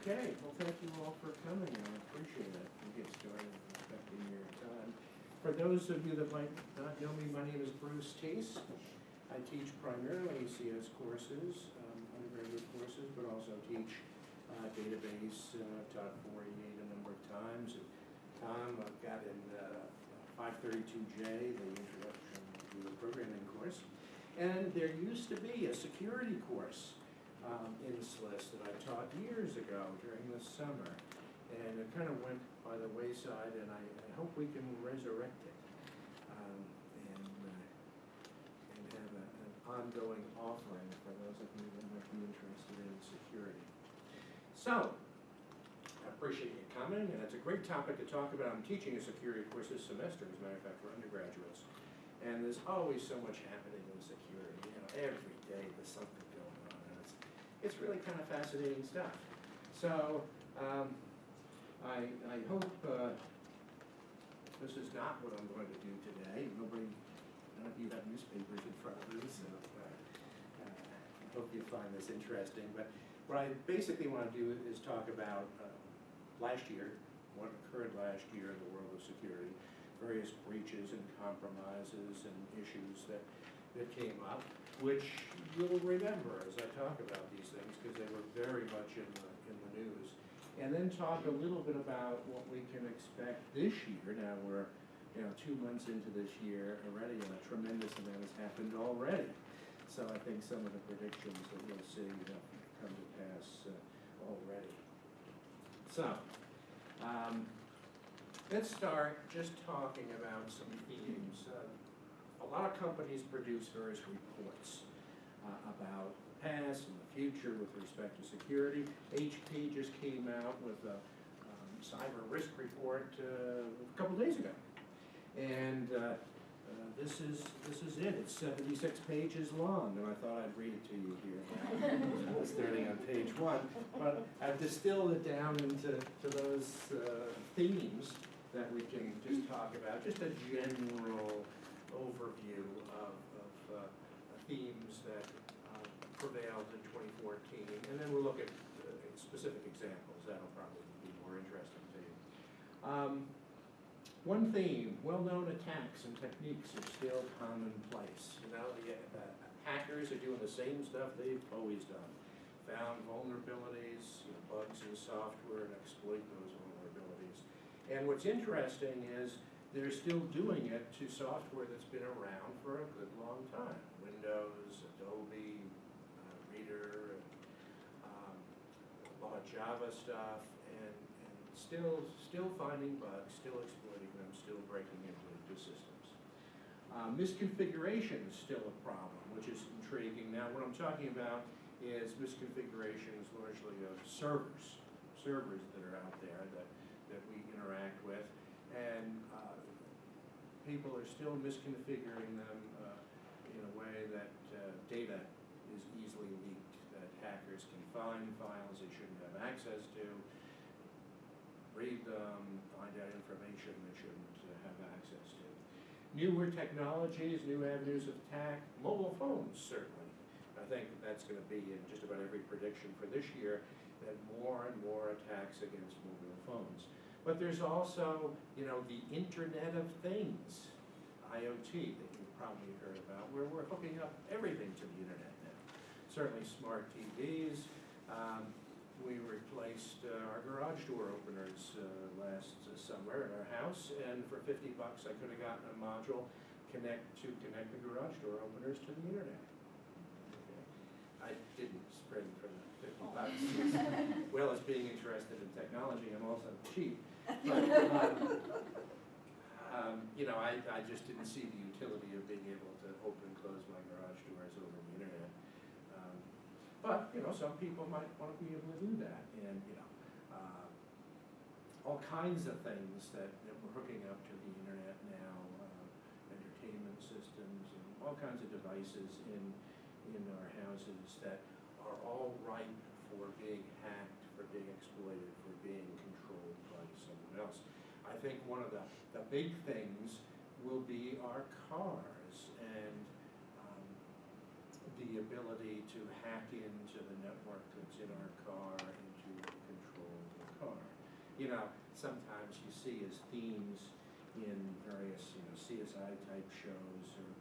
Okay, well, thank you all for coming, I appreciate it. We'll get started respecting your time. For those of you that might not know me, my name is Bruce Teese. I teach primarily CS courses, undergraduate courses, but also teach database. I've taught 488 a number of times. And Tom, I've got in 532J, the introduction to the programming course. And there used to be a security course in SLIS that I taught years ago during the summer. And it kind of went by the wayside, and I hope we can resurrect it and have an ongoing offering for those of you that might be interested in security. So, I appreciate you coming, and it's a great topic to talk about. I'm teaching a security course this semester, as a matter of fact, for undergraduates. And there's always so much happening in security. You know, every day there's something going on, and it's really kind of fascinating stuff. So, I hope this is not what I'm going to do today. None of you have newspapers in front of you, so I hope you find this interesting. But what I basically want to do is talk about last year, what occurred last year in the world of security, various breaches and compromises and issues that came up, which you'll remember as I talk about these things, because they were very much in the news. And then talk a little bit about what we can expect this year. Now we're 2 months into this year already, and a tremendous amount has happened already. So I think some of the predictions that we'll see have come to pass already. So let's start just talking about some themes. A lot of companies produce various reports about the past and the future with respect to security. HP just came out with a cyber risk report a couple days ago. And this is it. It's 76 pages long, and I thought I'd read it to you here, starting on page 1. But I've distilled it down into those themes that we can just talk about, just a general overview of themes that prevailed in 2014, and then we'll look at specific examples. That'll probably be more interesting to you. One theme, well-known attacks and techniques are still commonplace. The hackers are doing the same stuff they've always done. Found vulnerabilities, bugs in software, and exploit those vulnerabilities. And what's interesting is they're still doing it to software that's been around for a good long time. Windows, Adobe, Reader, a lot of Java stuff, and still finding bugs, still exploiting them, still breaking into systems. Misconfiguration is still a problem, which is intriguing. Now, what I'm talking about is misconfigurations largely of servers that are out there that we interact with, and people are still misconfiguring them in a way that data is easily leaked, that hackers can find files they shouldn't have access to, read them, find out information they shouldn't have access to. Newer technologies, new avenues of attack, mobile phones certainly. I think that's going to be in just about every prediction for this year, that more and more attacks against mobile phones. But there's also, the Internet of Things, IoT, that you've probably heard about, where we're hooking up everything to the internet now. Certainly smart TVs. We replaced our garage door openers last summer at our house, and for $50 I could have gotten a module to connect the garage door openers to the internet. Okay. I didn't spread for the $50. Well, as being interested in technology, I'm also cheap. But, I just didn't see the utility of being able to open and close my garage doors over the internet. But, some people might want to be able to do that. And, all kinds of things that we're hooking up to the internet now, entertainment systems, and all kinds of devices in our houses that are all ripe for being hacked, for being exploited, for being controlled by someone else. I think one of the big things will be our cars, and the ability to hack into the network that's in our car and to control the car. You know, sometimes you see as themes in various, CSI type shows or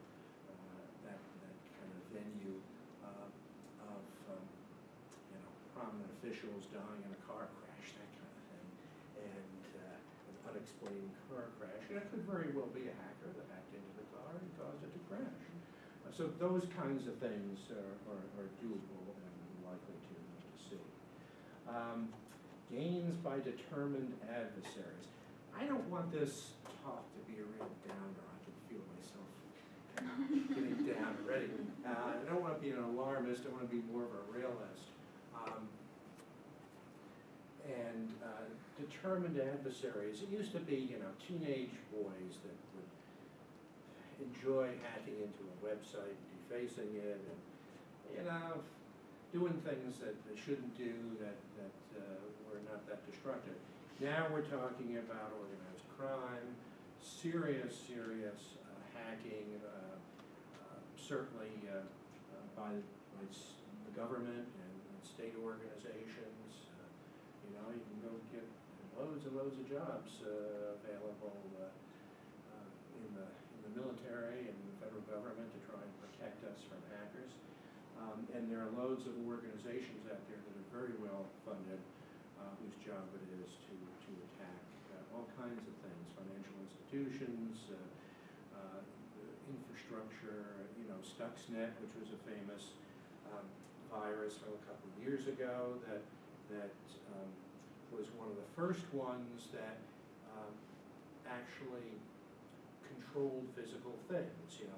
that kind of venue of prominent officials dying in a car crash, that kind of thing, and an unexplained car crash. And it could very well be a hacker that hacked into the car and caused it to crash. So those kinds of things are doable and likely to see. Gains by determined adversaries. I don't want this talk to be a real downer. I can feel myself getting down already. I don't want to be an alarmist. I want to be more of a realist. Determined adversaries. It used to be, teenage boys that would enjoy hacking into a website, defacing it, and doing things that they shouldn't do that were not that destructive. Now we're talking about organized crime, serious hacking, certainly by the government and state organizations. You can go get loads and loads of jobs available in the military and the federal government to try and protect us from hackers. And there are loads of organizations out there that are very well funded whose job it is to attack all kinds of things, financial institutions, infrastructure, Stuxnet, which was a famous virus from a couple of years ago that was one of the first ones that actually controlled physical things. It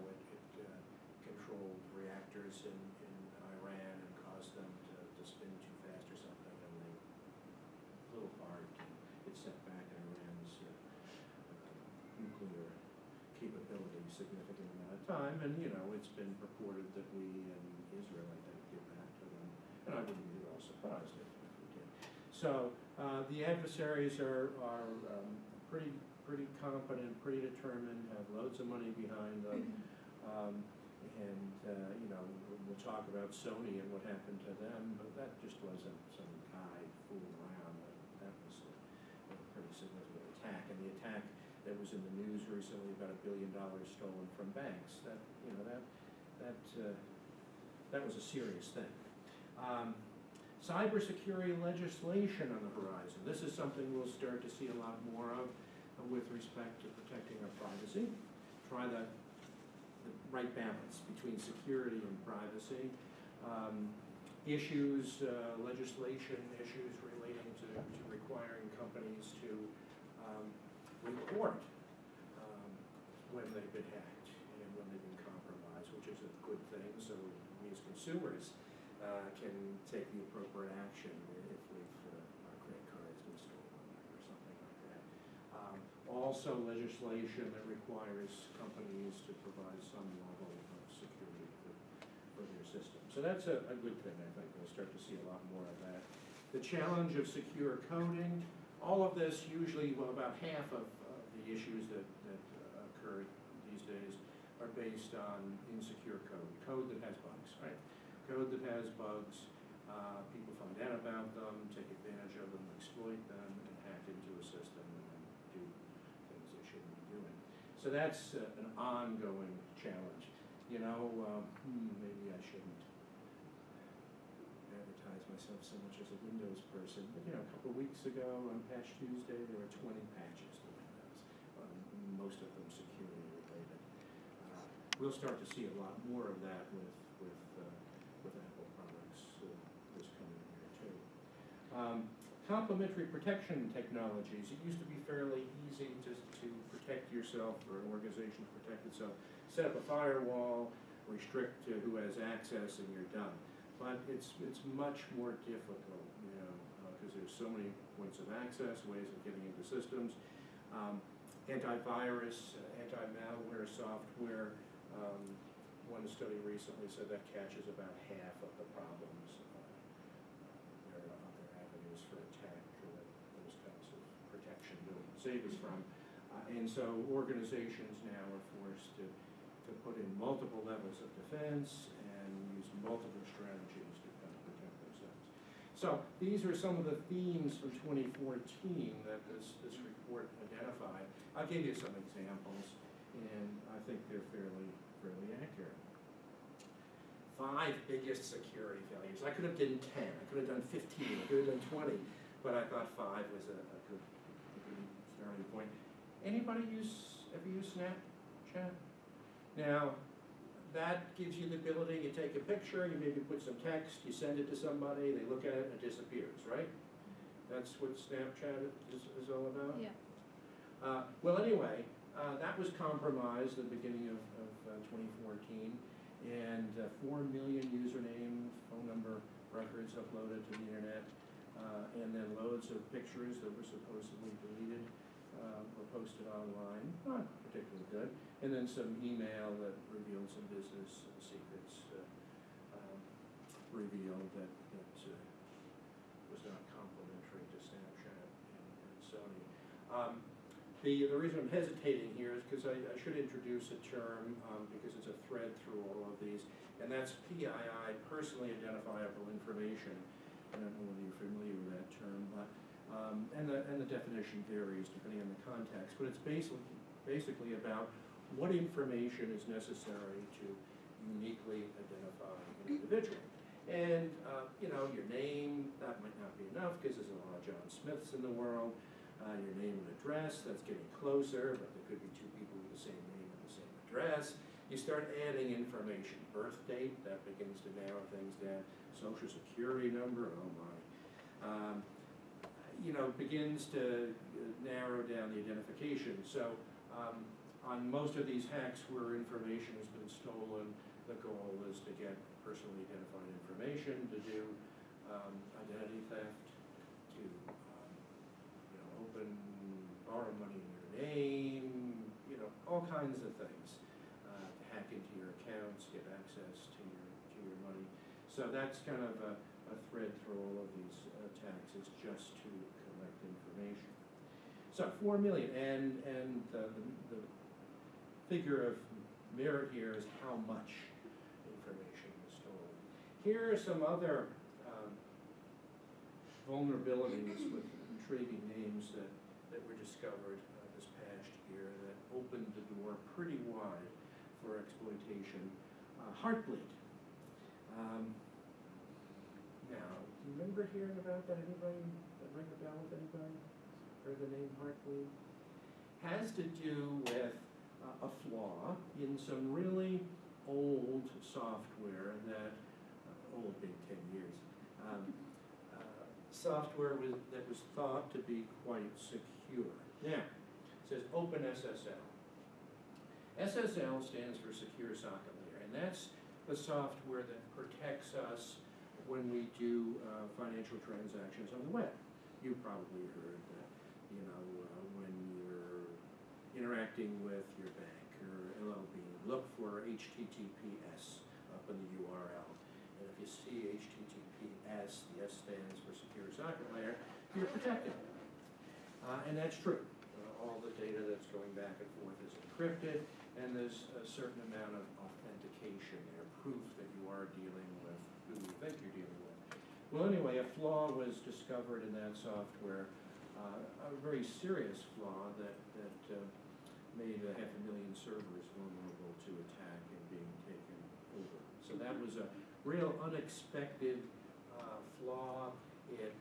controlled reactors in Iran and caused them to spin too fast or something, and they a little hard. It set back Iran's nuclear capability a significant amount of time, and it's been purported that we and Israel, I think, give back to them, and I wouldn't be at all surprised if we did. So the adversaries are pretty competent, pretty determined, have loads of money behind them, we'll talk about Sony and what happened to them, but that just wasn't some guy fooling around. That was a pretty significant attack, and the attack that was in the news recently about $1 billion stolen from banks. That was a serious thing. Cybersecurity legislation on the horizon. This is something we'll start to see a lot more of with respect to protecting our privacy. Try the right balance between security and privacy. Legislation issues relating to requiring companies to report when they've been hacked and when they've been compromised, which is a good thing, so we as consumers can take the appropriate action if our credit card has been stolen or something like that. Also legislation that requires companies to provide some level of security for their system. So that's a good thing. I think we'll start to see a lot more of that. The challenge of secure coding. All of this usually, about half of the issues that occur these days are based on insecure code that has bugs, right? Code that has bugs, people find out about them, take advantage of them, exploit them, and hack into a system and do things they shouldn't be doing. So that's an ongoing challenge. Maybe I shouldn't advertise myself so much as a Windows person, but a couple of weeks ago on Patch Tuesday, there were 20 patches to Windows, most of them security related. We'll start to see a lot more of that with Apple products this coming year too. Complementary protection technologies. It used to be fairly easy to protect yourself, or an organization to protect itself. Set up a firewall, restrict who has access, and you're done. But it's much more difficult, because there's so many points of access, ways of getting into systems. Antivirus, anti-malware software. One study recently said that catches about half of the problems. There are other avenues for attack that those types of protection don't save us from. And so organizations now are forced to put in multiple levels of defense and use multiple strategies to kind of protect themselves. So these are some of the themes from 2014 that this report identified. I'll give you some examples, and I think they're fairly accurate. 5 biggest security failures. I could have done 10, I could have done 15, I could have done 20, but I thought 5 was a good starting point. Anybody ever use Snapchat? Now, that gives you the ability, you take a picture, you maybe put some text, you send it to somebody, they look at it, and it disappears, right? That's what Snapchat is all about? Yeah. Well, anyway, that was compromised at the beginning of 2014, and 4 million username, phone number records uploaded to the internet, and then loads of pictures that were supposedly deleted were posted online, not particularly good, and then some email that revealed some business secrets, revealed that was not complementary to Snapchat and Sony. The reason I'm hesitating here is because I should introduce a term, because it's a thread through all of these, and that's PII, personally identifiable information. I don't know whether you're familiar with that term, but and the definition varies depending on the context, but it's basically about what information is necessary to uniquely identify an individual. And your name, that might not be enough because there's a lot of John Smiths in the world. Your name and address, that's getting closer, but there could be 2 people with the same name and the same address. You start adding information, birth date, that begins to narrow things down, social security number, oh my. Begins to narrow down the identification. So on most of these hacks where information has been stolen, the goal is to get personally identified information, to do identity theft, to borrow money in your name, all kinds of things, to hack into your accounts, get access to your money. So that's kind of a thread through all of these attacks, is just to collect information. So 4 million, and the figure of merit here is how much information was stolen. Here are some other vulnerabilities with intriguing names that were discovered this past year that opened the door pretty wide for exploitation. Heartbleed. Now, do you remember hearing about that? Anybody? That ring a bell with anybody? Heard the name Heartbleed? Has to do with a flaw in some really old software that, old being 10 years, software that was thought to be quite secure. Now, it says OpenSSL. SSL stands for Secure Socket Layer, and that's the software that protects us when we do financial transactions on the web. You probably heard that, when you're interacting with your bank or LLB, look for HTTPS up in the URL. And if you see HTTPS, the S stands for Secure Socket Layer, you're protected. And that's true. All the data that's going back and forth is encrypted, and there's a certain amount of authentication there, proof that you are dealing with who you think you're dealing with. Well, anyway, a flaw was discovered in that software, a very serious flaw that made 500,000 servers vulnerable to attack and being taken over. So that was a real unexpected flaw. It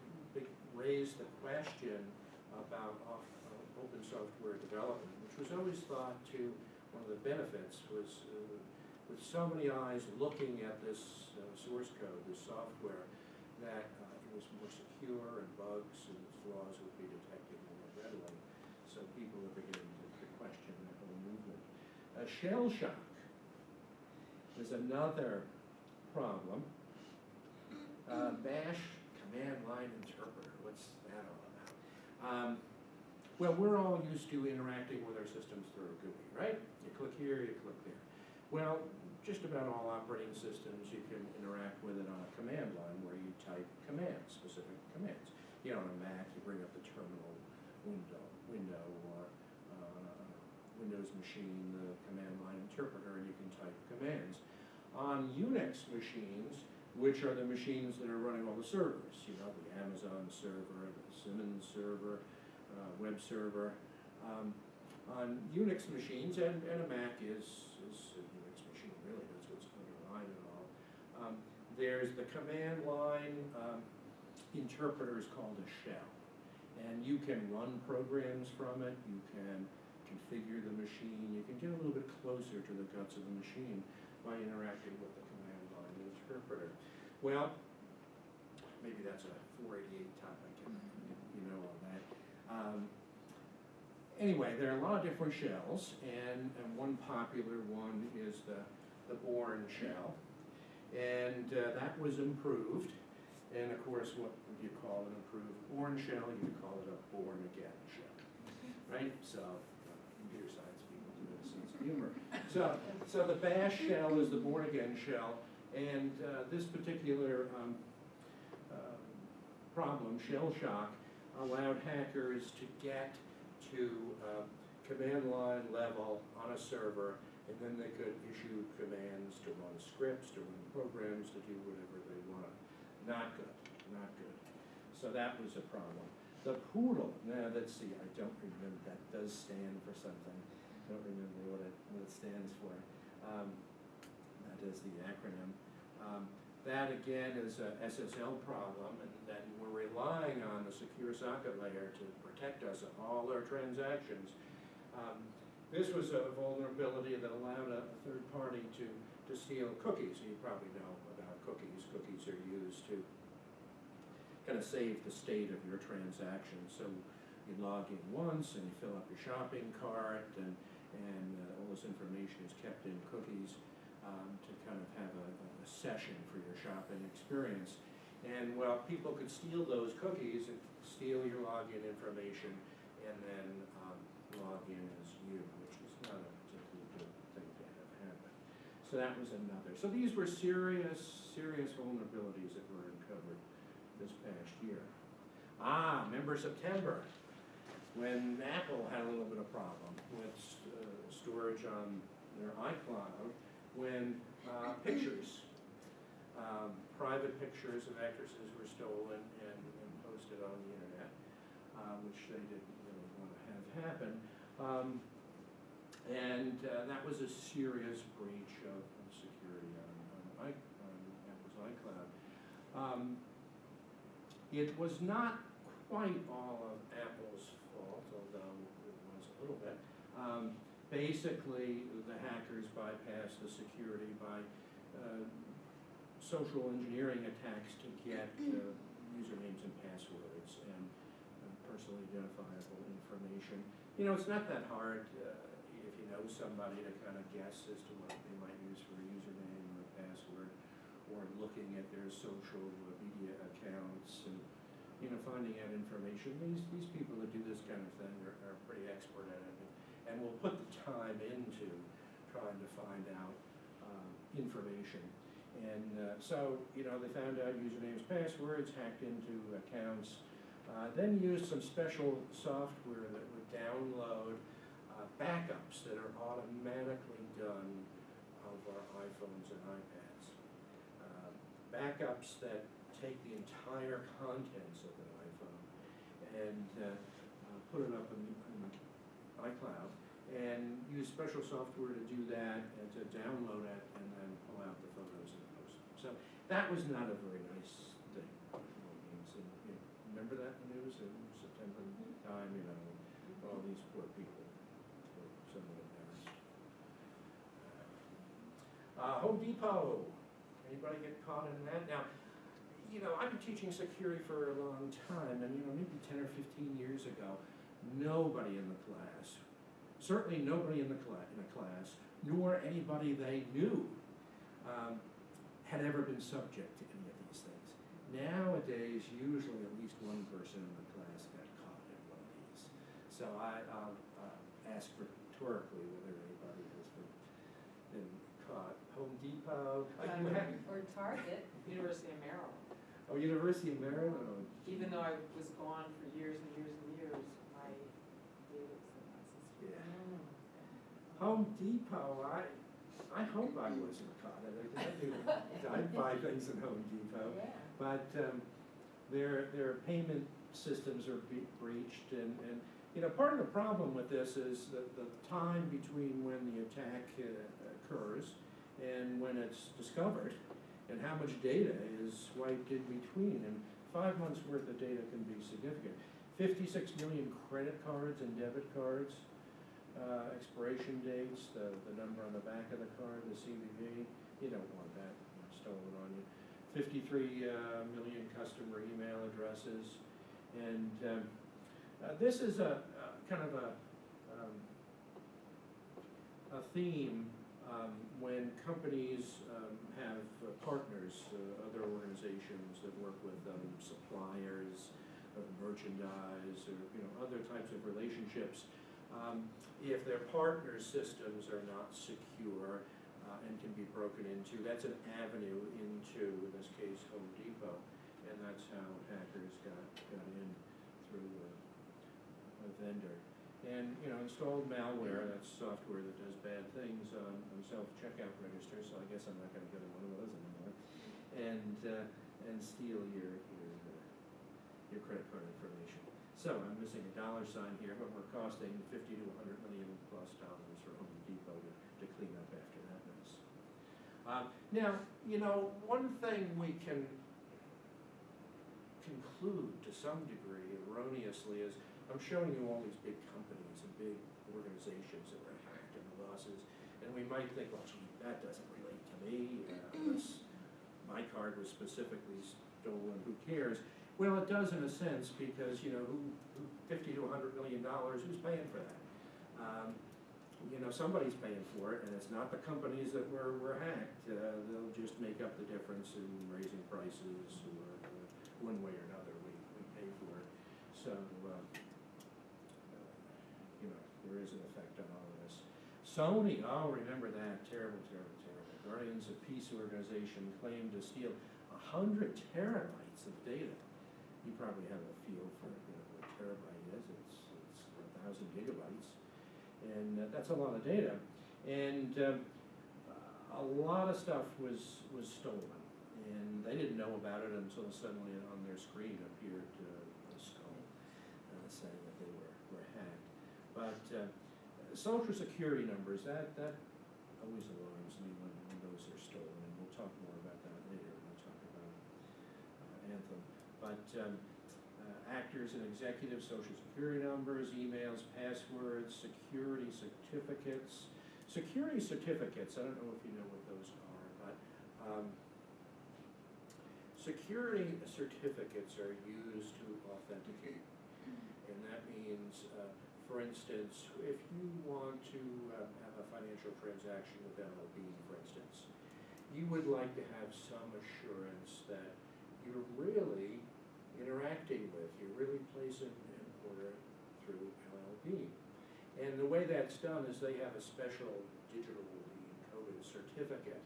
raised the question about open software development, which was always thought to, one of the benefits was with so many eyes looking at this source code, this software, that it was more secure and bugs and flaws would be detected more readily. So people are beginning to question that whole movement. Shell shock is another problem. Bash command line interpreter, what's that all about? Well, we're all used to interacting with our systems through a GUI, right? You click here, you click there. Well, just about all operating systems, you can interact with it on a command line where you type commands, specific commands. On a Mac, you bring up the terminal window or Windows machine, the command line interpreter, and you can type commands. On Unix machines, which are the machines that are running all the servers, you know, the Amazon server, the Siemens server, web server. On Unix machines, and a Mac is a Unix machine, really, that's what's underlying it all. There's the command line interpreter is called a shell. And you can run programs from it, you can configure the machine, you can get a little bit closer to the guts of the machine by interacting with the command line interpreter. Well, maybe that's a 488 topic, and you know all that. Anyway, there are a lot of different shells, and one popular one is the Bourne Shell. And that was improved. And of course, what would you call an improved Bourne Shell? You would call it a born again shell, right? So computer science people do have a sense of humor. So the bash shell is the born again shell, and this particular problem, shell shock, allowed hackers to get to command line level on a server, and then they could issue commands to run scripts, to run programs, to do whatever they wanted. Not good, not good. So that was a problem. The poodle, now let's see, I don't remember, that does stand for something. I don't remember what it stands for. That is the acronym. That again is a SSL problem, and then we're relying on the secure socket layer to protect us of all our transactions. This was a vulnerability that allowed a third party to steal cookies. You probably know about cookies. Cookies are used to kind of save the state of your transaction. So you log in once and you fill up your shopping cart, and all this information is kept in cookies to kind of have a session for your shopping experience. And well, people could steal those cookies and steal your login information and then log in as you, which is not a particularly good thing to have happen. So that was another. So these were serious vulnerabilities that were uncovered this past year. Remember September, when Apple had a little bit of problem with storage on their iCloud, when pictures, private pictures of actresses were stolen and posted on the internet, which they didn't really want to have happen. And that was a serious breach of security on Apple's iCloud. It was not quite all of Apple's fault, although it was a little bit. Basically, the hackers bypassed the security by social engineering attacks to get usernames and passwords and personally identifiable information. You know, it's not that hard if you know somebody to kind of guess as to what they might use for a username or a password, or looking at their social media accounts and, you know, finding out information. These people that do this kind of thing are pretty expert at it, and will put the time into trying to find out information. And so, you know, they found out usernames, passwords, hacked into accounts, then used some special software that would download backups that are automatically done of our iPhones and iPads. Backups that take the entire contents of an iPhone and put it up in iCloud, and use special software to do that and to download it and then pull out the photos and post them. So that was not a very nice thing. Remember that in the news in September time, you know, all these poor people were somewhat embarrassed. Home Depot, anybody get caught in that? Now, you know, I've been teaching security for a long time, and, you know, maybe 10 or 15 years ago, nobody in the class, certainly nobody in a class, nor anybody they knew, had ever been subject to any of these things. Nowadays, usually at least one person in the class got caught in one of these. So I'll ask rhetorically whether anybody has been caught. Home Depot, or Target. University of Maryland. Oh, University of Maryland. Even though I was gone for years and years and years, my data was in my system. Yeah. Home Depot, I hope I wasn't caught. I'd buy things at Home Depot. Yeah. But their payment systems are breached, and part of the problem with this is that the time between when the attack occurs and when it's discovered, and how much data is wiped in between. And 5 months worth of data can be significant. 56 million credit cards and debit cards, expiration dates, the number on the back of the card, the CVV. You don't want that stolen on you. 53 million customer email addresses. And this is a kind of a theme when companies have partners, other organizations that work with them, suppliers of merchandise, or other types of relationships. If their partners' systems are not secure and can be broken into, that's an avenue into, in this case, Home Depot, and that's how hackers got in through a vendor. And installed malware, that's software that does bad things on self-checkout registers, so I guess I'm not going to get one of those anymore, and steal your credit card information. So I'm missing a dollar sign here, but we're costing $50 to $100 million plus for Home Depot to clean up after that mess. Now, one thing we can conclude to some degree erroneously is I'm showing you all these big companies and big organizations that were hacked and the losses, and we might think, well, gee, that doesn't relate to me, unless my card was specifically stolen, who cares? Well, it does in a sense, because, who $50 to $100 million, who's paying for that? Somebody's paying for it, and it's not the companies that were hacked. They'll just make up the difference in raising prices, or one way or another, we pay for it. So, there is an effect on all of this. Sony, remember that, terrible, terrible, terrible. Guardians of Peace organization claimed to steal 100 terabytes of data. You probably have a feel for what a terabyte is. It's 1,000 gigabytes, and that's a lot of data. And a lot of stuff was stolen, and they didn't know about it until suddenly on their screen appeared a skull saying that they were hacked. But social security numbers, that always alarms me when those are stolen, and we'll talk more about that later when we talk about Anthem. But actors and executives' social security numbers, emails, passwords, security certificates. Security certificates, I don't know if you know what those are, but security certificates are used to authenticate. And that means, for instance, if you want to have a financial transaction with LLB, for instance, you would like to have some assurance that you're really interacting with, you're really placing an order through LLB. And the way that's done is they have a special digitally encoded certificate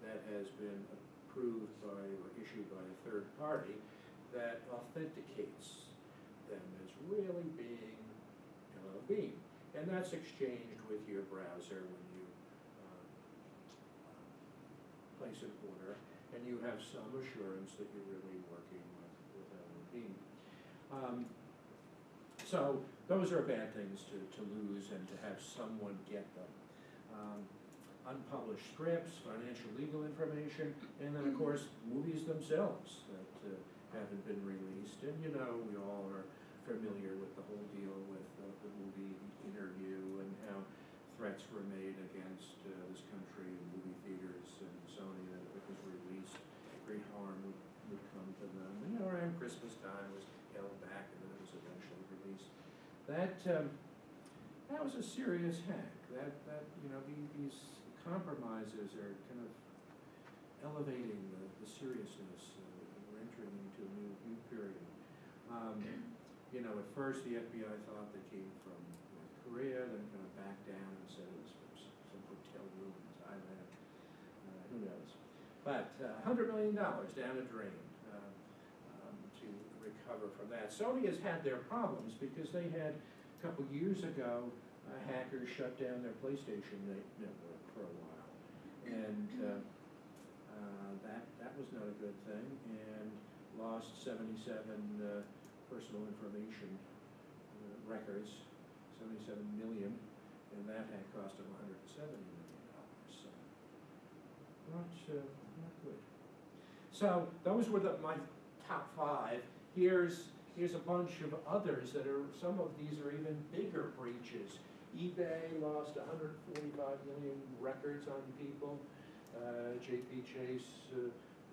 that has been approved by or issued by a third party that authenticates them as really being LLB. And that's exchanged with your browser when you place an order, and you have some assurance that you're really working with LLB. So those are bad things to lose and to have someone get them. Unpublished scripts, financial legal information, and then of course movies themselves that haven't been released. And we all are familiar with the whole deal with the movie Interview and how threats were made against this country, movie theaters and Sony, that if it was released, great harm would come to them. And around Christmas time it was held back, and then it was eventually released. That was a serious hack. These compromises are kind of elevating the seriousness. We're entering into a new period. At first the FBI thought they came from North Korea, then kind of backed down and said it was from some hotel room in Thailand. Who knows? But $100 million down a drain to recover from that. Sony has had their problems because they had, a couple years ago, hackers shut down their PlayStation network for a while. And that was not a good thing, and lost 77 personal information records, 77 million, and that had cost them $170 million. So not good. So those were my top 5. Here's a bunch of others that are, some of these are even bigger breaches. eBay lost 145 million records on people. JP Chase,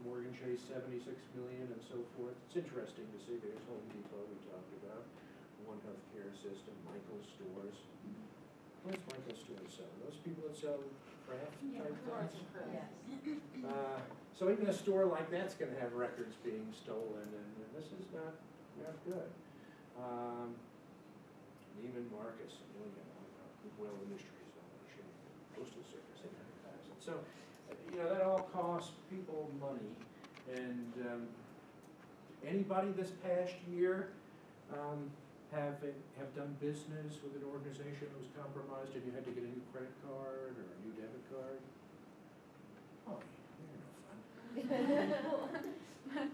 Morgan Chase, 76 million, and so forth. It's interesting to see. There's Home Depot we talked about, One Healthcare System, Michael's Stores. What's Michael's Stores sell? Those people that sell craft type things? Yes. So even a store like that's going to have records being stolen, and this is not good. Neiman Marcus, $1 million. Goodwill Industries, Postal Service, 800,000. So, that all costs people money. And anybody this past year have done business with an organization that was compromised and you had to get a new credit card or a new debit card? Oh, you're no fun.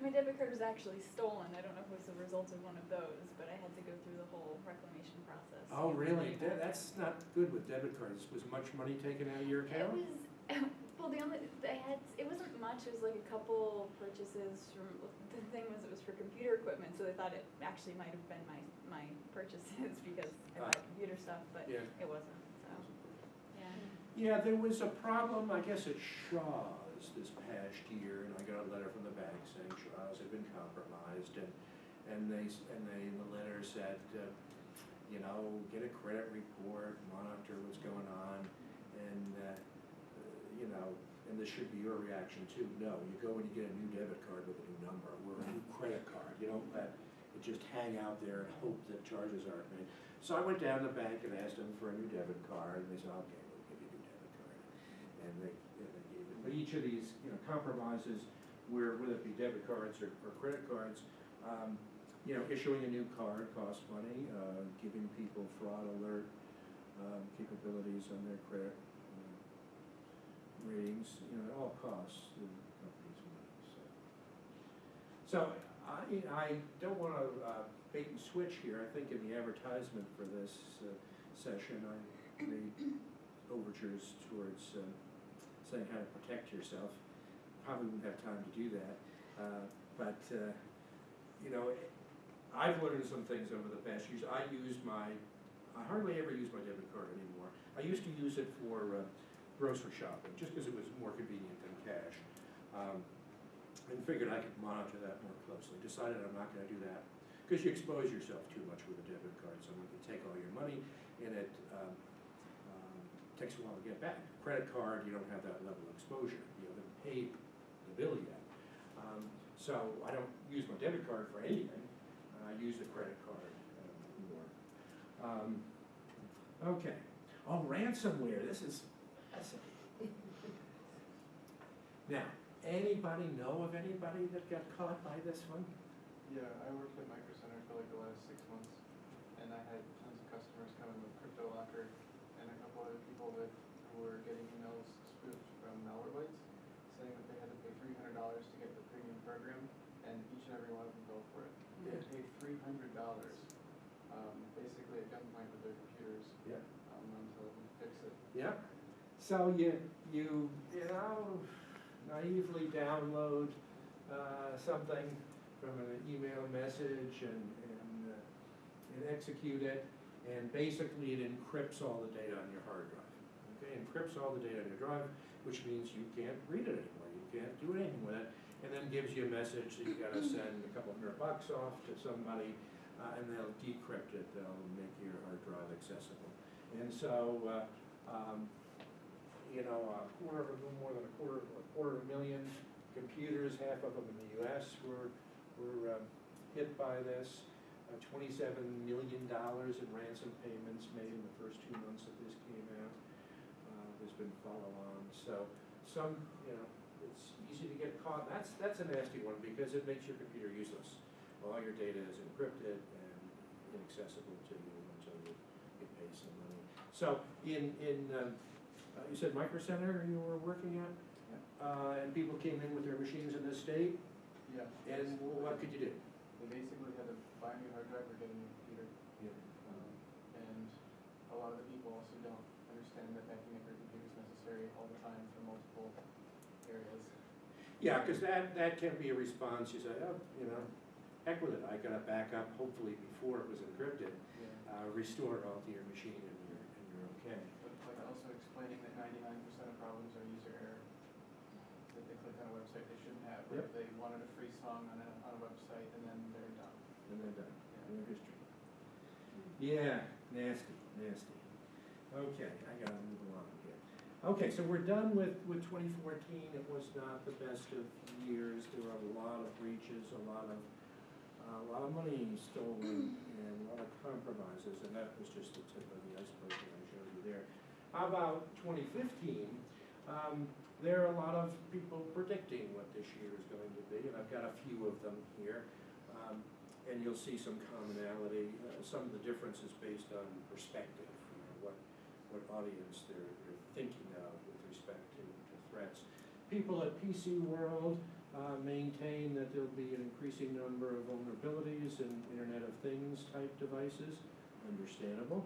My debit card was actually stolen. I don't know if it was the result of one of those, but I had to go through the whole reclamation process. Oh, really? That's not good with debit cards. Was much money taken out of your It account? was, well, it wasn't much. It was like a couple purchases from, the thing was it was for computer equipment, so they thought it actually might have been my purchases because I buy computer stuff, but Yeah. it wasn't, so, yeah. Yeah, there was a problem, I guess, at Shaw's this past year, and I got a letter from the bank saying Shaw's had been compromised, and the letter said, get a credit report, monitor what's going on, and and this should be your reaction too. No, you go and you get a new debit card with a new number, or a new credit card. You don't let it just hang out there and hope that charges aren't made. So I went down to the bank and asked them for a new debit card, and they said, okay, we'll give you a new debit card. And they gave it. But each of these, compromises, whether it be debit cards or credit cards, issuing a new card costs money, giving people fraud alert capabilities on their credit ratings, it all costs the companies money. So I don't want to bait and switch here. I think in the advertisement for this session, I made overtures towards saying how to protect yourself. Probably wouldn't have time to do that, but I've learned some things over the past years. I hardly ever use my debit card anymore. I used to use it for grocery shopping, just because it was more convenient than cash. And figured I could monitor that more closely. Decided I'm not going to do that, because you expose yourself too much with a debit card. Someone can take all your money, and it takes a while to get back. Credit card, you don't have that level of exposure. You haven't paid the bill yet. So I don't use my debit card for anything. I use the credit card more. Okay. Oh, ransomware. This is fascinating. Now, anybody know of anybody that got caught by this one? Yeah, I worked at Micro Center for like the last 6 months, and I had tons of customers come in with Crypto Locker and a couple other people who were getting emails spoofed from Malwarebytes saying that they had to pay $300 to get the premium program, and each and every one of them fell for it. They paid $300, basically at gunpoint with their computers, until we fix it. Yeah. So you naively download something from an email message and execute it, and basically it encrypts all the data on your hard drive. Okay, encrypts all the data on your drive, which means you can't read it anymore. You can't do anything with it, and then gives you a message that you got to send a couple $100 off to somebody, and they'll decrypt it. They'll make your hard drive accessible. And so, more than a quarter of a million computers, half of them in the U.S. were hit by this. $27 million in ransom payments made in the first 2 months that this came out. There's been follow-on. So it's easy to get caught. That's a nasty one, because it makes your computer useless. All your data is encrypted and inaccessible to you until you pay some money. So in You said Micro Center you were working at? And people came in with their machines in this state, Yeah. and what could you do? They basically had to buy a new hard drive or get a new computer. And a lot of the people also don't understand that backing up your computer is necessary all the time for multiple areas. Yeah, because that can be a response, you say, oh, you know, heck with it, I got to back up, hopefully before it was encrypted, restore it all to your machine and you're okay. But like also explaining that 99% of problems are user error. That they click on a website they shouldn't have, or Yep. if they wanted a free song on a website and then they're done. And then done, Yeah. new history. Yeah, nasty, nasty. Okay, I gotta move along here. Okay, so we're done with 2014. It was not the best of years. There were a lot of breaches, a lot of money stolen, and a lot of compromises, and that was just the tip of the iceberg that I showed you there. How about 2015? There are a lot of people predicting what this year is going to be, and I've got a few of them here. And you'll see some commonality. Some of the differences based on perspective, you know, what audience they're thinking of with respect to threats. People at PC World maintain that there'll be an increasing number of vulnerabilities in Internet of Things type devices. Understandable.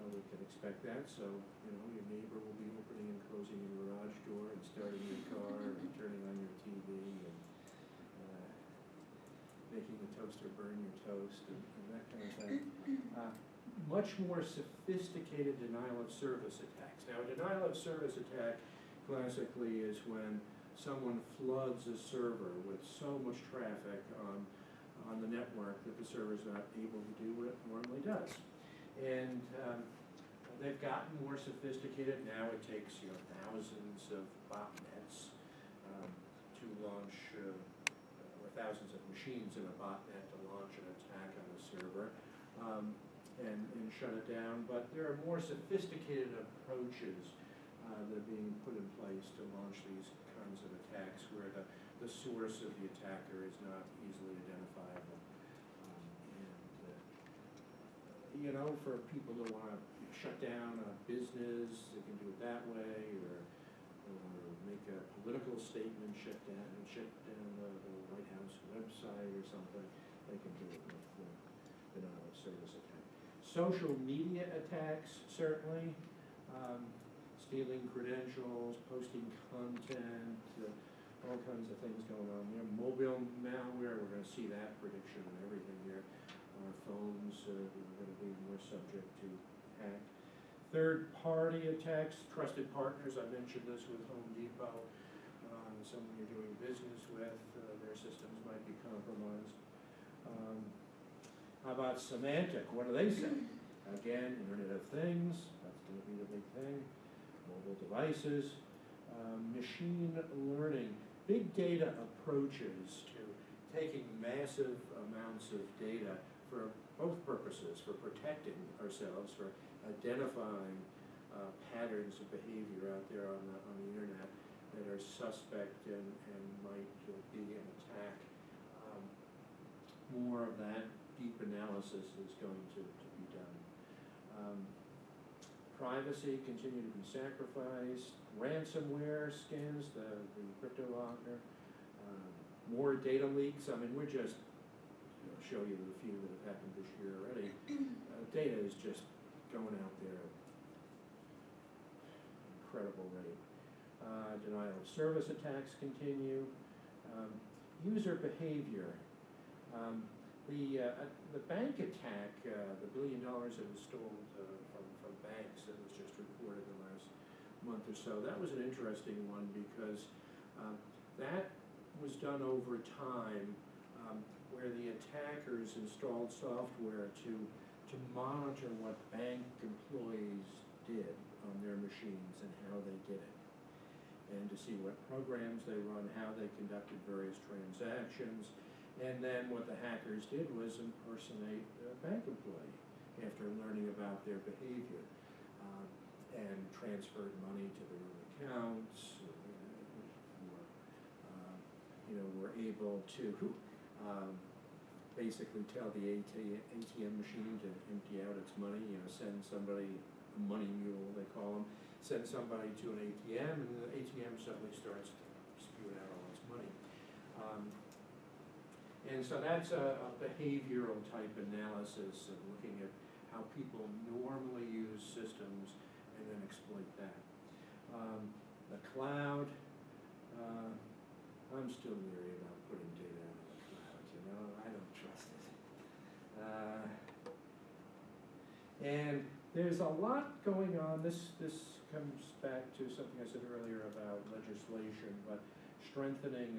We can expect that. So, you know, your neighbor will be opening and closing your garage door and starting your car and turning on your TV and making the toaster burn your toast and that kind of thing. Much more sophisticated denial of service attacks. Now, a denial of service attack classically is when someone floods a server with so much traffic on the network that the server is not able to do what it normally does. And they've gotten more sophisticated. Now it takes, you know, thousands of botnets to launch, or thousands of machines in a botnet to launch an attack on a server and shut it down. But there are more sophisticated approaches that are being put in place to launch these kinds of attacks where the source of the attacker is not easily identifiable. You know, for people who want to shut down a business, they can do it that way, or make a political statement, shut down the White House website or something. They can do it with denial of service attack. Social media attacks, certainly. Stealing credentials, posting content, all kinds of things going on there. Mobile malware, we're going to see that prediction and everything here. Our phones are going to be more subject to hack. Third-party attacks, trusted partners. I mentioned this with Home Depot. Someone you're doing business with, their systems might be compromised. How about semantic? What do they say? Again, Internet of Things, that's going to be the big thing. Mobile devices, machine learning, big data approaches to taking massive amounts of data for both purposes, for protecting ourselves, for identifying patterns of behavior out there on the internet that are suspect and might be an attack. More of that deep analysis is going to be done. Privacy continue to be sacrificed. Ransomware scams, the crypto locker. More data leaks. I mean, we're just show you the few that have happened this year already. Data is just going out there at an incredible rate. Denial of service attacks continue. User behavior. The bank attack, the $1 billion that was stolen from banks that was just reported the last month or so, that was an interesting one because that was done over time where the attackers installed software to monitor what bank employees did on their machines and how they did it, and to see what programs they run, how they conducted various transactions. And then what the hackers did was impersonate a bank employee after learning about their behavior and transferred money to their own accounts, were able to basically tell the ATM machine to empty out its money, send somebody a money mule, they call them, send somebody to an ATM, and the ATM suddenly starts spewing out all its money. And so that's a behavioral type analysis of looking at how people normally use systems and then exploit that. The cloud, I'm still leery about putting data out in the cloud, you know, I don't trust it. And there's a lot going on. This comes back to something I said earlier about legislation, but strengthening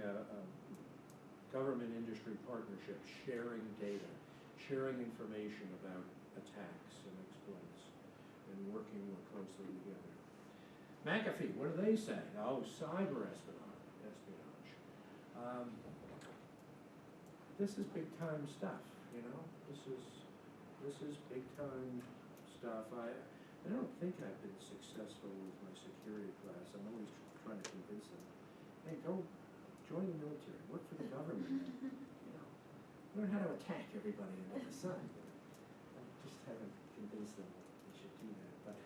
government industry partnerships, sharing data, sharing information about attacks and exploits, and working more closely together. McAfee, what do they say? Oh, cyber espionage. This is big time stuff, you know. This is big time stuff. I don't think I've been successful with my security class. I'm always trying to convince them, hey, go join the military, work for the government, you know, learn how to attack everybody under the sun. You know? I just haven't convinced them that they should do that. But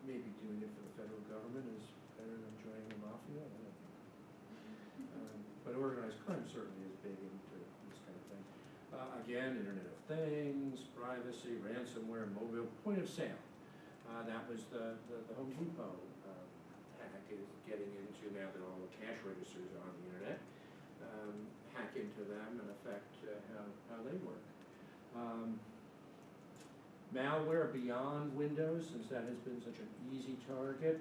maybe doing it for the federal government is better than joining the mafia. I don't know. But organized crime certainly is big into this kind of thing. Again, Internet of Things, privacy, ransomware, mobile, point of sale. That was the Home Depot hack is getting into now that all the cash registers are on the internet. Hack into them and affect how they work. Malware beyond Windows, since that has been such an easy target,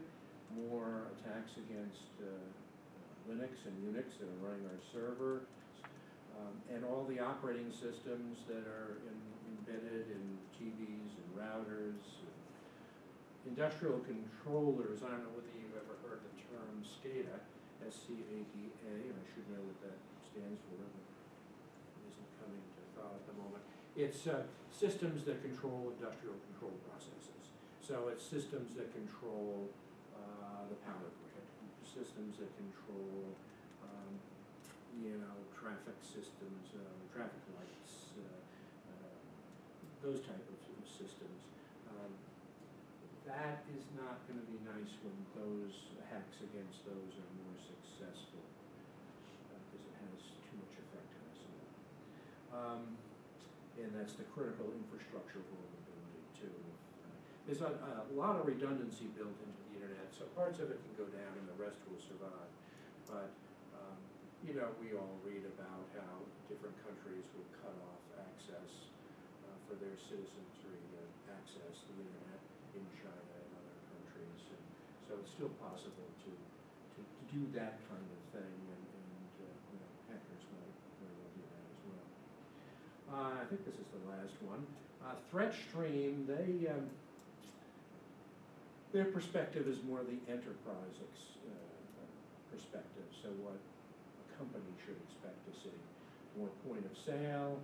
more attacks against Linux and Unix that are running our server, and all the operating systems that are embedded in TVs and routers. Industrial controllers, I don't know whether you've ever heard the term SCADA, S-C-A-D-A, and I should know what that stands for, but it isn't coming to thought at the moment. It's systems that control industrial control processes. So it's systems that control the power grid, systems that control, you know, traffic systems, traffic lights, those type of systems. That is not going to be nice when those hacks against those are more successful, because it has too much effect on us all. And that's the critical infrastructure vulnerability too. There's a lot of redundancy built into the internet, so parts of it can go down and the rest will survive. But you know, we all read about how different countries will cut off access for their citizenry to access the internet in China and other countries. And so it's still possible to do that kind of thing, and you know, hackers might very well do that as well. I think this is the last one. ThreatStream, their perspective is more the enterprise perspective, so what a company should expect to see. More point of sale.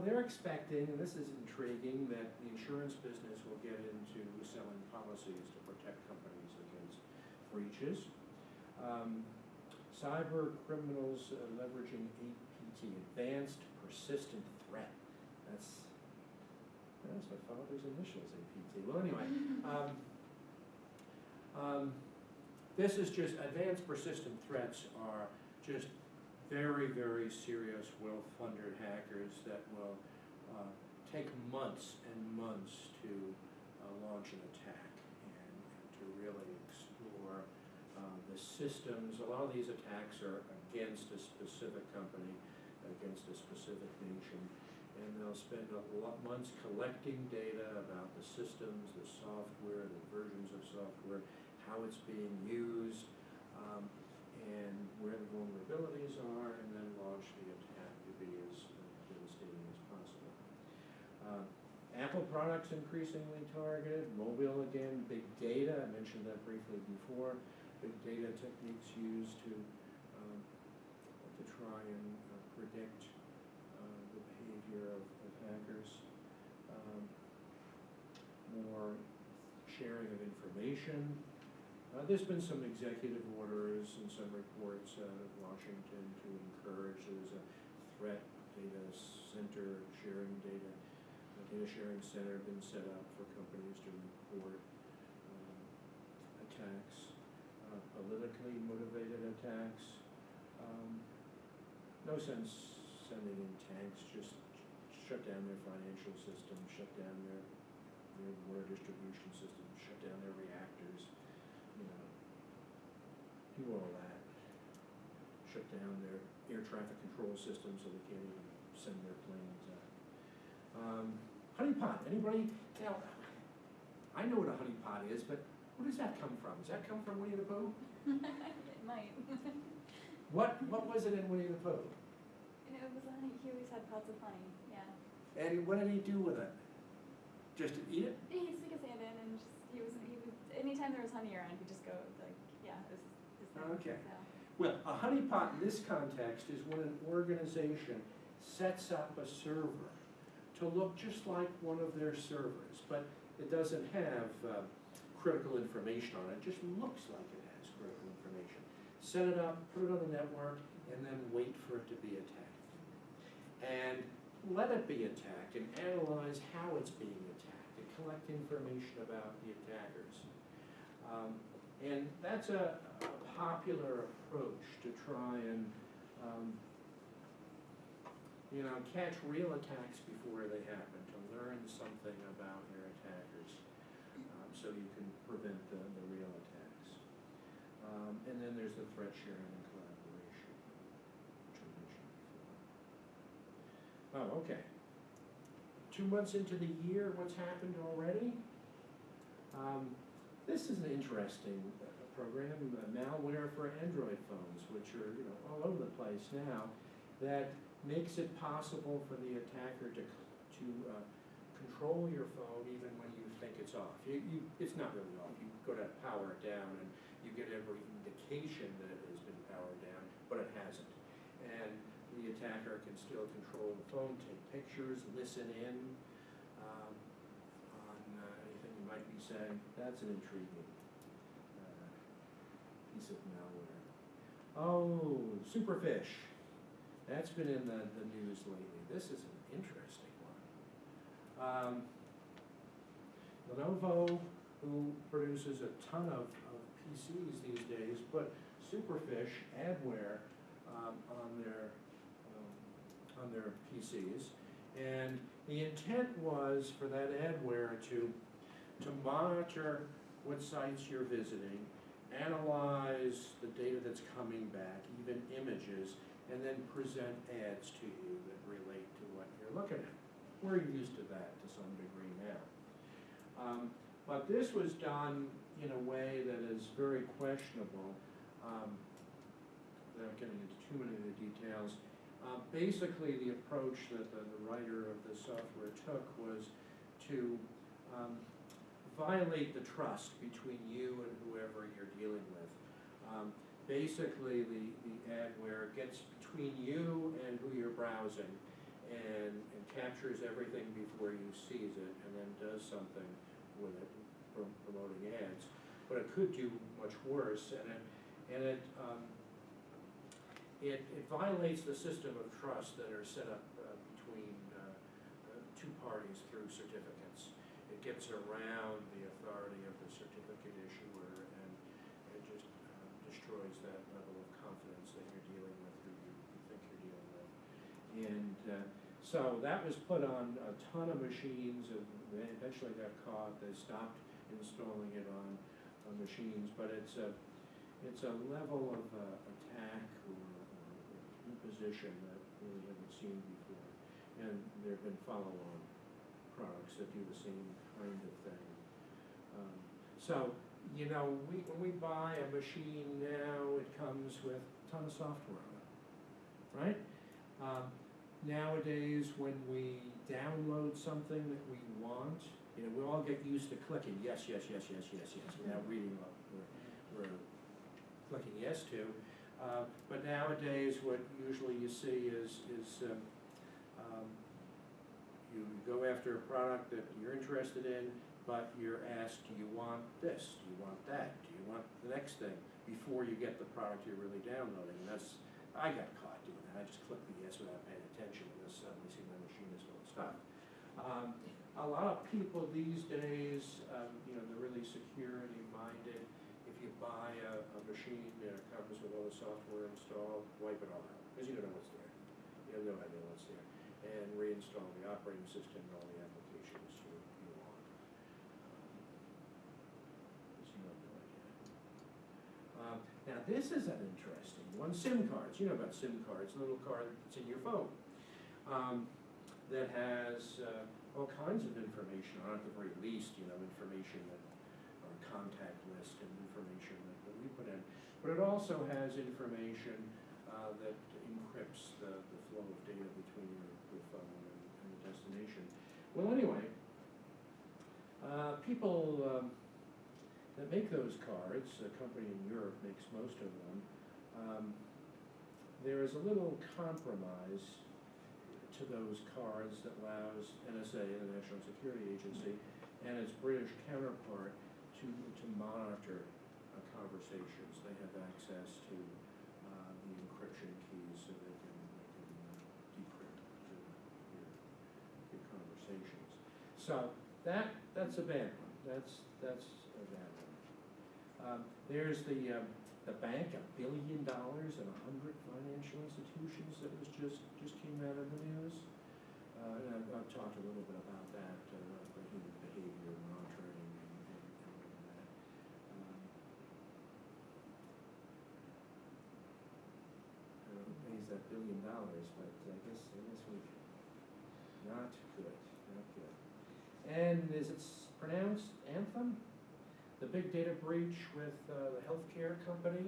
They're expecting, and this is intriguing, that the insurance business will get into selling policies to protect companies against breaches. Cyber criminals leveraging APT, Advanced Persistent Threat. That's my father's initials, APT. Well, anyway, this is just, advanced persistent threats are just very, very serious, well-funded hackers that will take months and months to launch an attack and to really explore the systems. A lot of these attacks are against a specific company, against a specific nation, and they'll spend months collecting data about the systems, the software, the versions of software, how it's being used, and where the vulnerabilities are, and then launch the attack to be as devastating as possible. Apple products increasingly targeted, mobile again, big data, I mentioned that briefly before, big data techniques used to try and predict the behavior of hackers. More sharing of information. There's been some executive orders and some reports out of Washington to encourage, there's a threat data center sharing data. data sharing center been set up for companies to report attacks, politically motivated attacks. No sense sending in tanks, just shut down their financial system, shut down their water distribution system, shut down their reactors, do all that. Shut down their air traffic control system so they can't even send their planes out. Honeypot, anybody? Now, I know what a honeypot is, but where does that come from? Does that come from Winnie the Pooh? It might. What was it in Winnie the Pooh? It was honey, he always had pots of honey, yeah. And what did he do with it? Just to eat it? He'd stick his hand in and just, he was, anytime there was honey around, he'd just go like, yeah, this is his thing. Okay. So. Well, a honeypot in this context is when an organization sets up a server to look just like one of their servers, but it doesn't have critical information on it. It just looks like it has critical information. Set it up, put it on the network, and then wait for it to be attacked. And let it be attacked and analyze how it's being attacked and collect information about the attackers. And that's a popular approach to try and catch real attacks before they happen, to learn something about your attackers so you can prevent the real attacks. And then there's the threat sharing and collaboration, which I mentioned before. Oh, okay. 2 months into the year, what's happened already? This is an interesting program, malware for Android phones, which are all over the place now, that makes it possible for the attacker to control your phone even when you think it's off. It's not really off. You go to power it down and you get every indication that it has been powered down, but it hasn't. And the attacker can still control the phone, take pictures, listen in on anything you might be saying. That's an intriguing piece of malware. Oh, Superfish. That's been in the news lately. This is an interesting one. Lenovo, who produces a ton of PCs these days, put Superfish adware on their PCs, and the intent was for that adware to monitor what sites you're visiting, analyze the data that's coming back, even images, and then present ads to you that relate to what you're looking at. We're used to that to some degree now. But this was done in a way that is very questionable, without getting into too many of the details. Basically, the approach that the writer of the software took was to violate the trust between you and whoever you're dealing with. Basically, the adware gets between you and who you're browsing and captures everything before you sees it and then does something with it, promoting ads. But it could do much worse, and it violates the system of trust that are set up between two parties through certificates. It gets around the authority of the certificate issuer, and it just destroys that level of confidence that you're dealing with, who you think you're dealing with. And so that was put on a ton of machines, and they eventually got caught. They stopped installing it on machines, but it's a level of attack or imposition that really haven't seen before. And there have been follow-on products that do the same kind of thing. So, when we buy a machine now, it comes with a ton of software on it, right? Nowadays, when we download something that we want, we all get used to clicking yes, yes, yes, yes, yes, yes, without reading what we're clicking yes to. But nowadays, what usually you see is you go after a product that you're interested in, but you're asked, do you want this? Do you want that? Do you want the next thing? Before you get the product you're really downloading. And I got caught doing that. I just clicked the yes without paying attention, and suddenly see my machine is full of stuff. A lot of people these days, they're really security minded. If you buy a machine that comes with all the software installed, wipe it all out, because you don't know what's there. You have no idea what's there. And reinstall the operating system and all the applications you want. Because you have no idea. Now this is an interesting one, SIM cards. You know about SIM cards, a little card that's in your phone that has all kinds of information on it, at the very least, information that, or contact list and information that we put in. But it also has information that encrypts the flow of data between your phone and the destination. Well, anyway, people that make those cards, a company in Europe makes most of them, there is a little compromise to those cards that allows NSA, the National Security Agency, and its British counterpart to monitor conversations. They have access to the encryption keys so they can decrypt your conversations. So that's a bad one. That's a bad one. There's the bank, $1 billion and 100 financial institutions that was just came out of the news. And I've talked a little bit about that, the human behavior monitoring and all of that. I don't know who pays that $1 billion, but I guess we not good. And is it pronounced Anthem? The big data breach with the healthcare company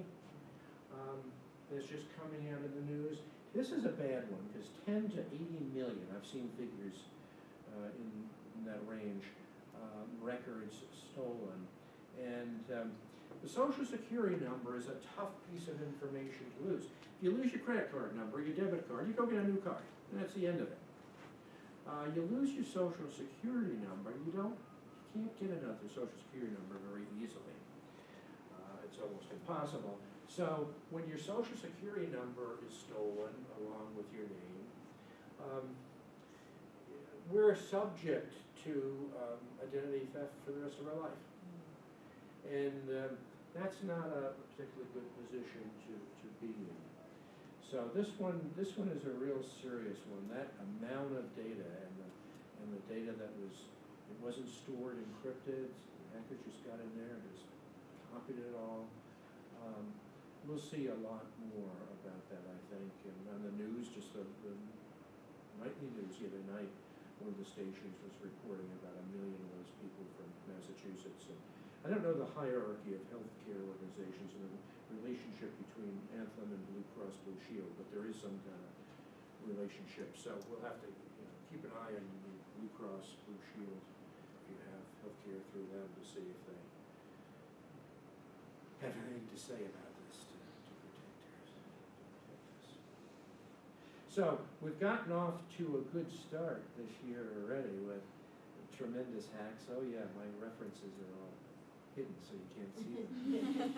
that's just coming out of the news. This is a bad one because 10 to 80 million, I've seen figures in that range, records stolen. And the Social Security number is a tough piece of information to lose. If you lose your credit card number, your debit card, you go get a new card, and that's the end of it. You lose your Social Security number, you can't get another Social Security number very easily. It's almost impossible. So when your Social Security number is stolen along with your name, we're subject to identity theft for the rest of our life. And that's not a particularly good position to be in. So this one is a real serious one. That amount of data and the data that it wasn't stored encrypted, the hackers just got in there and just copied it all. We'll see a lot more about that, I think. And on the news, just the nightly news the other night, one of the stations was reporting about 1 million of those people from Massachusetts. And I don't know the hierarchy of healthcare organizations and the relationship between Anthem and Blue Cross Blue Shield, but there is some kind of relationship. So we'll have to keep an eye on the Blue Cross Blue Shield if you have healthcare through them to see if they have anything to say about this to protect us. So we've gotten off to a good start this year already with tremendous hacks. Oh yeah, my references are all hidden so you can't see them.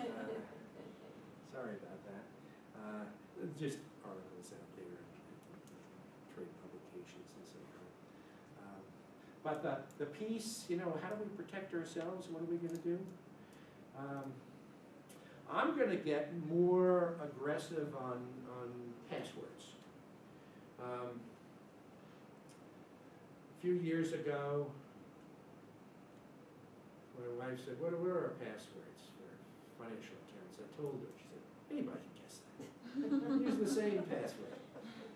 Sorry about that. Just articles out there, trade publications and so forth. But the piece, how do we protect ourselves? What are we going to do? I'm going to get more aggressive on passwords. A few years ago, my wife said, what are our passwords for financial accounts? I told her. She said, anybody can guess that. Use the same password.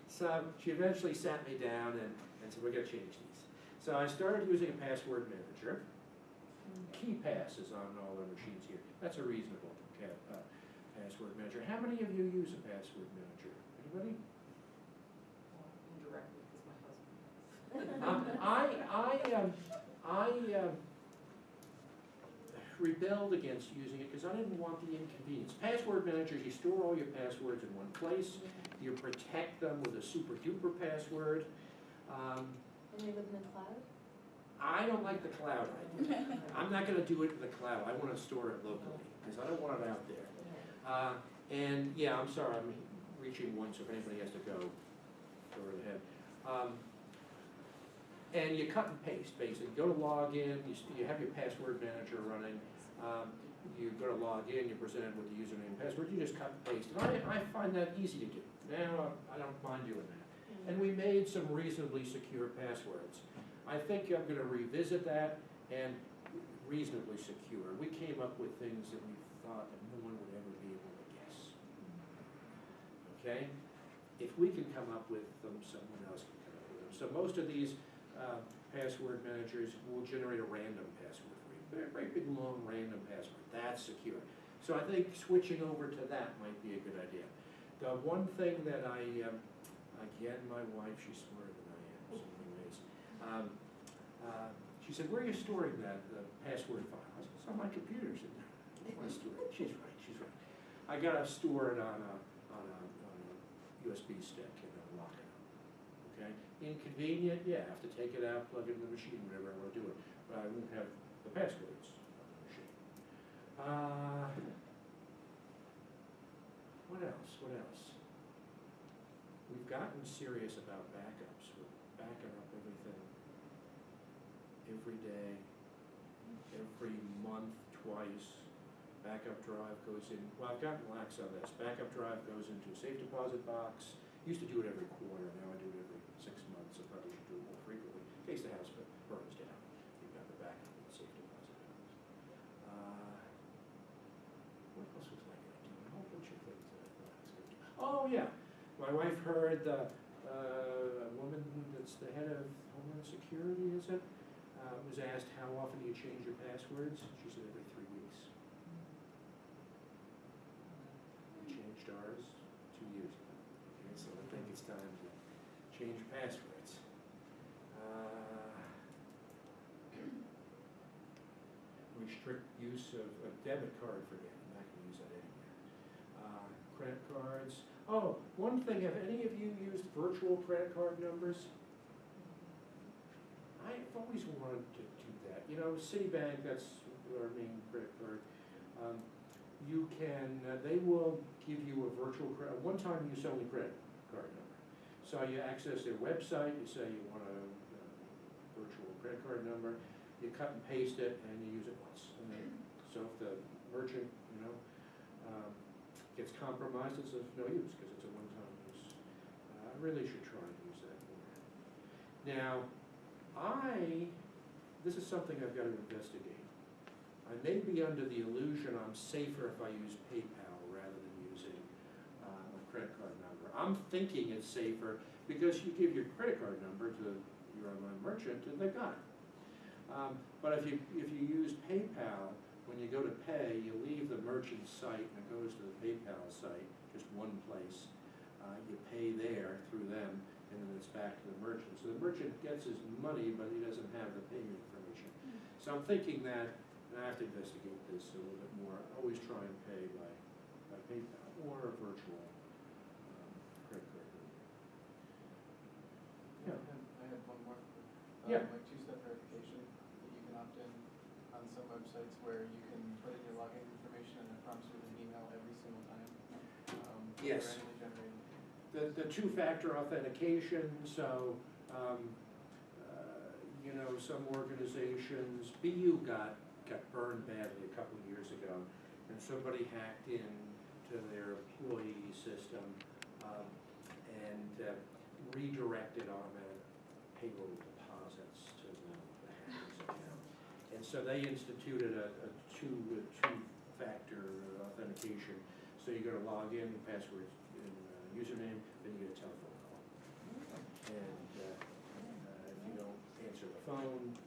So she eventually sat me down and said, we're going to change these. So I started using a password manager. KeyPass is on all the machines here. That's a reasonable password manager. How many of you use a password manager? Anybody? Well, indirectly, because my husband does. I rebelled against using it because I didn't want the inconvenience. Password managers, you store all your passwords in one place. You protect them with a super duper password. And they live in the cloud? I don't like the cloud idea. I'm not going to do it in the cloud. I want to store it locally because I don't want it out there. And yeah, I'm sorry, I'm reaching one, so if anybody has to go right ahead. And you cut and paste, basically. Go to log in, you have your password manager running. You go to log in, you're presented with the username and password, you just cut and paste. And I find that easy to do. Now, I don't mind doing that. And we made some reasonably secure passwords. I think I'm gonna revisit that and reasonably secure. We came up with things that we thought that no one would ever be able to guess. Okay? If we can come up with them, someone else can come up with them. So most of these password managers will generate a random password for you. Very big, long, random password. That's secure. So I think switching over to that might be a good idea. The one thing that again, my wife, she's smarter than I am in so many ways. She said, where are you storing that password file? I said, it's on my computer. She said, no, I store it. She's right. I gotta store it on a USB stick and then lock it up. Okay? Inconvenient, yeah, I have to take it out, plug it in the machine, whatever I want to do it. But I won't have the passwords on the machine. What else? We've gotten serious about backups. We're backing up everything every day, every month, twice. Backup drive goes in, well, I've gotten lax on this. Backup drive goes into a safe deposit box. Used to do it every quarter, now I do it every 6 months. I probably should do it more frequently, in case the house burns down. You've got the backup in the safe deposit box. What else was I gonna do? A whole bunch of things that I thought I was gonna do. Oh, yeah, my wife heard a woman that's the head of Homeland Security, is it? Was asked, how often do you change your passwords? She said every 3 weeks. We changed ours 2 years ago. Okay, so I think it's time to change passwords. Restrict use of a debit card, forget, I'm not going to use that anymore. Credit cards. Oh, one thing, have any of you used virtual credit card numbers? I've always wanted to do that. You know, Citibank, that's our main credit card. You can, they will give you a virtual credit, one-time use only credit card number. So you access their website, you say you want a virtual credit card number, you cut and paste it, and you use it once. And then, so if the merchant, gets compromised, it's of no use, because it's a one-time use. I really should try and use that more. Now, this is something I've got to investigate. I may be under the illusion I'm safer if I use PayPal rather than using a credit card number. I'm thinking it's safer because you give your credit card number to your online merchant and they got it. But if you use PayPal, when you go to pay, you leave the merchant's site and it goes to the PayPal site, just one place. You pay there through them, and then it's back to the merchant. So the merchant gets his money, but he doesn't have the payment information. So I'm thinking that, and I have to investigate this a little bit more, always try and pay by PayPal or a virtual credit card. Yeah. I have one more. Yeah. Like two-step verification that you can opt in on some websites where you can put in your login information and it prompts you with an email every single time. Yes. Randomly generated. The two-factor authentication, so, some organizations, BU got burned badly a couple of years ago, and somebody hacked into their employee system and redirected automatic payroll deposits to the hacker's account. And so they instituted a two-factor authentication. So you're going to log in, password, and username, then you get a telephone call. And if you don't answer the phone,